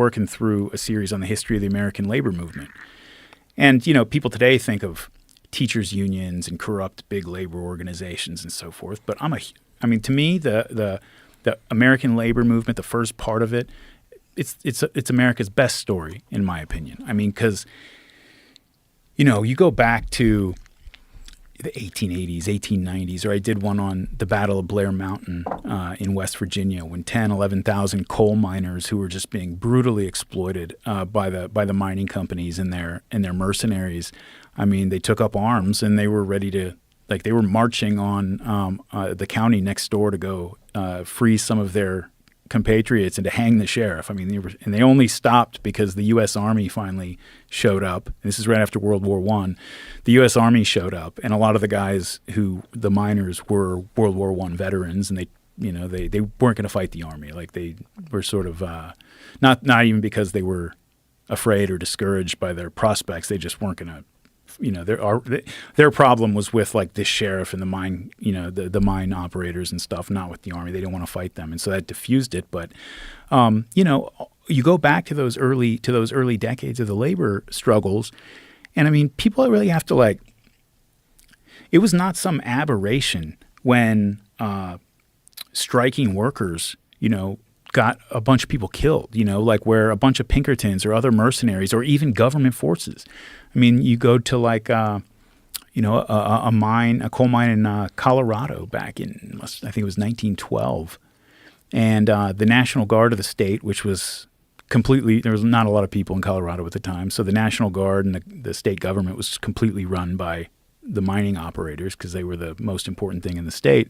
working through a series on the history of the American labor movement. And, you know, people today think of teachers' unions and corrupt big labor organizations and so forth. But to me, the American labor movement, the first part of it, it's America's best story, in my opinion. I mean, because, you know, you go back to the 1880s, 1890s, or I did one on the Battle of Blair Mountain in West Virginia when 11,000 coal miners who were just being brutally exploited by the mining companies and their mercenaries. I mean, they took up arms and they were ready to, like, they were marching on the county next door to go free some of their compatriots and to hang the sheriff. I mean, they only stopped because the U.S. Army finally showed up. This is right after World War I. The U.S. Army showed up, and a lot of the guys the miners were World War I veterans, and they weren't going to fight the Army. Like, they were sort of not even because they were afraid or discouraged by their prospects. They just weren't going to. You know, their problem was with, like, this sheriff and the mine, you know, the mine operators and stuff, not with the Army. They didn't want to fight them, and so that diffused it. But, you know, you go back to those early decades of the labor struggles, and I mean, people really have to, like, it was not some aberration when striking workers, you know, got a bunch of people killed, you know, like where a bunch of Pinkertons or other mercenaries or even government forces. I mean, you go to, like, you know, a coal mine in Colorado back in, I think it was 1912. And the National Guard of the state, which was there was not a lot of people in Colorado at the time. So the National Guard and the state government was completely run by the mining operators because they were the most important thing in the state.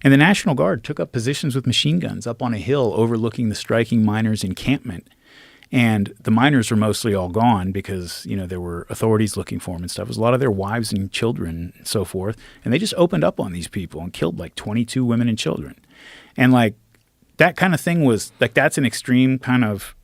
And the National Guard took up positions with machine guns up on a hill overlooking the striking miners' encampment. And the miners were mostly all gone because, you know, there were authorities looking for them and stuff. It was a lot of their wives and children and so forth. And they just opened up on these people and killed like 22 women and children. And, like, that kind of thing was, like, that's an extreme kind of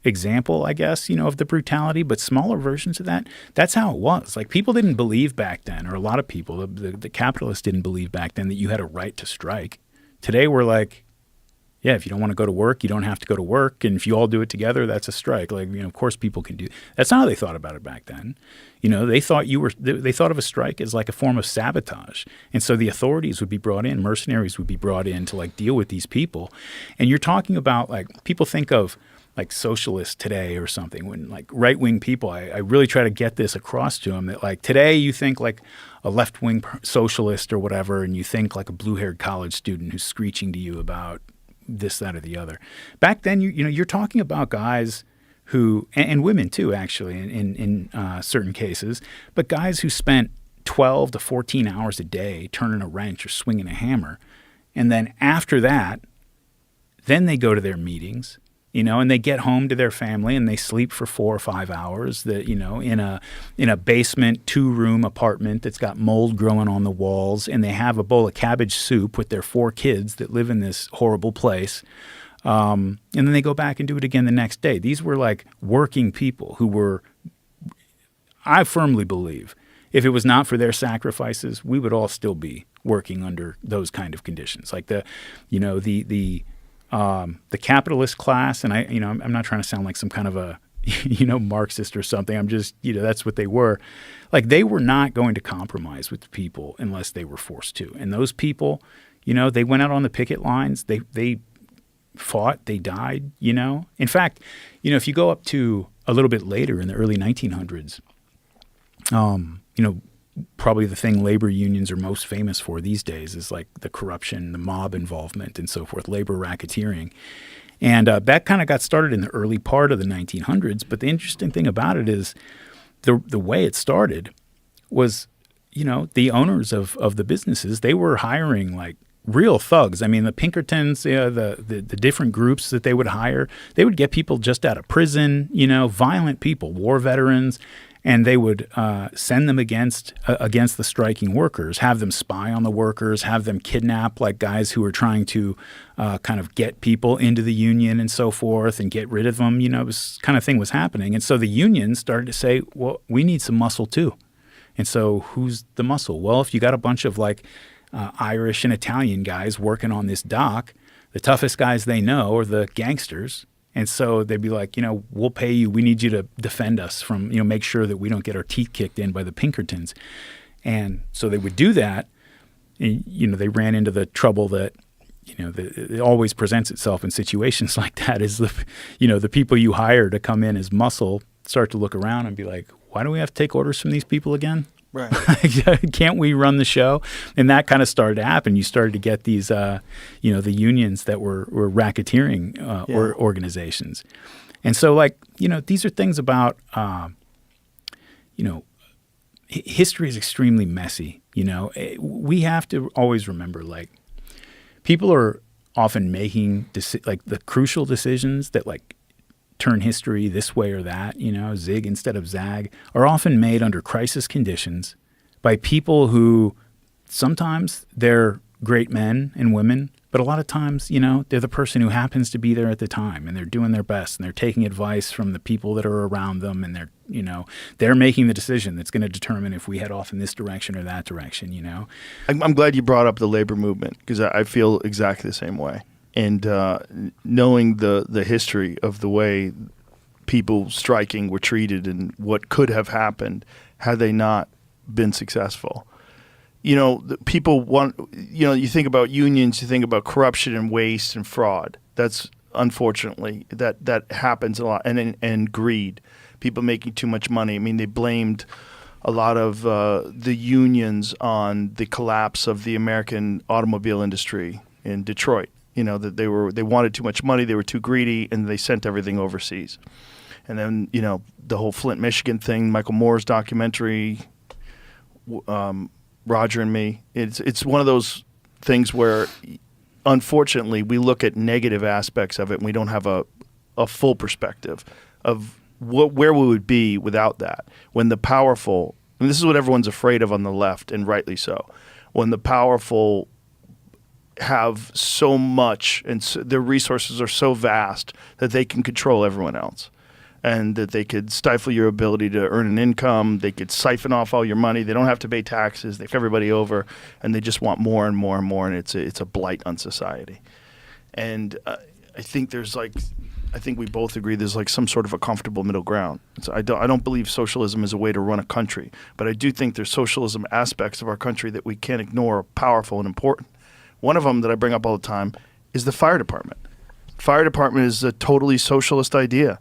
example, I guess, you know, of the brutality. But smaller versions of that, that's how it was. Like, people didn't believe back then, or a lot of people, the capitalists didn't believe back then that you had a right to strike. Today we're like, yeah, if you don't want to go to work, you don't have to go to work. And if you all do it together, that's a strike. Like, you know, of course people can do. That's not how they thought about it back then. You know, they thought they thought of a strike as like a form of sabotage. And so the authorities would be brought in, mercenaries would be brought in to, like, deal with these people. And you're talking about, like, people think of, like, socialists today or something, when, like, right-wing people, I really try to get this across to them that, like, today you think like a left-wing socialist or whatever, and you think like a blue-haired college student who's screeching to you about this, that, or the other. Back then, you know, you're talking about guys who, and women too, actually, in certain cases, but guys who spent 12 to 14 hours a day turning a wrench or swinging a hammer. And then after that, then they go to their meetings, you know, and they get home to their family and they sleep for 4 or 5 hours, that, you know, in a basement 2-room apartment that's got mold growing on the walls, and they have a bowl of cabbage soup with their 4 kids that live in this horrible place. And then they go back and do it again the next day. These were, like, working people who were, I firmly believe, if it was not for their sacrifices, we would all still be working under those kind of conditions. Like, the capitalist class, and I'm not trying to sound like some kind of a, you know, Marxist or something. I'm just, you know, that's what they were. Like, they were not going to compromise with the people unless they were forced to. And those people, you know, they went out on the picket lines. They fought. They died, you know. In fact, you know, if you go up to a little bit later in the early 1900s, you know, probably the thing labor unions are most famous for these days is, like, the corruption, the mob involvement, and so forth, labor racketeering. And that kind of got started in the early part of the 1900s. But the interesting thing about it is the way it started was, you know, the owners of the businesses, they were hiring, like, real thugs. I mean, the Pinkertons, the different groups that they would hire, they would get people just out of prison, you know, violent people, war veterans, and they would send them against the striking workers, have them spy on the workers, have them kidnap, like, guys who were trying to kind of get people into the union and so forth and get rid of them. You know, this kind of thing was happening. And so the unions started to say, well, we need some muscle too. And so who's the muscle? Well, if you got a bunch of, like, Irish and Italian guys working on this dock, the toughest guys they know are the gangsters. And so they'd be like, we'll pay you. We need you to defend us from, make sure that we don't get our teeth kicked in by the Pinkertons. And so they would do that. And, they ran into the trouble that, it always presents itself in situations like that is the people you hire to come in as muscle start to look around and be like, why do we have to take orders from these people again? Right. Can't we run the show? And that kind of started to happen. You started to get these, the unions that were racketeering or organizations. And so, these are things about, history is extremely messy. We have to always remember, people are often making the crucial decisions that turn history this way or that, zig instead of zag, are often made under crisis conditions by people who sometimes they're great men and women, but a lot of times, they're the person who happens to be there at the time and they're doing their best and they're taking advice from the people that are around them and they're making the decision that's going to determine if we head off in this direction or that direction, I'm glad you brought up the labor movement because I feel exactly the same way. And knowing the history of the way people striking were treated and what could have happened had they not been successful. People want, you think about unions, you think about corruption and waste and fraud. That's unfortunately, that happens a lot. And greed, people making too much money. I mean, they blamed a lot of the unions on the collapse of the American automobile industry in Detroit. That they wanted too much money, they were too greedy, and they sent everything overseas. And then, the whole Flint, Michigan thing, Michael Moore's documentary, Roger and Me. It's one of those things where, unfortunately, we look at negative aspects of it, and we don't have a full perspective of where we would be without that. When the powerful, and this is what everyone's afraid of on the left, and rightly so, when the powerful have so much and their resources are so vast that they can control everyone else and that they could stifle your ability to earn an income. They could siphon off all your money. They don't have to pay taxes. They fuck everybody over and they just want more and more and more. And it's a blight on society. And I think we both agree there's some sort of a comfortable middle ground. So I don't believe socialism is a way to run a country, but I do think there's socialism aspects of our country that we can't ignore, powerful and important. One of them that I bring up all the time is the fire department. Fire department is a totally socialist idea.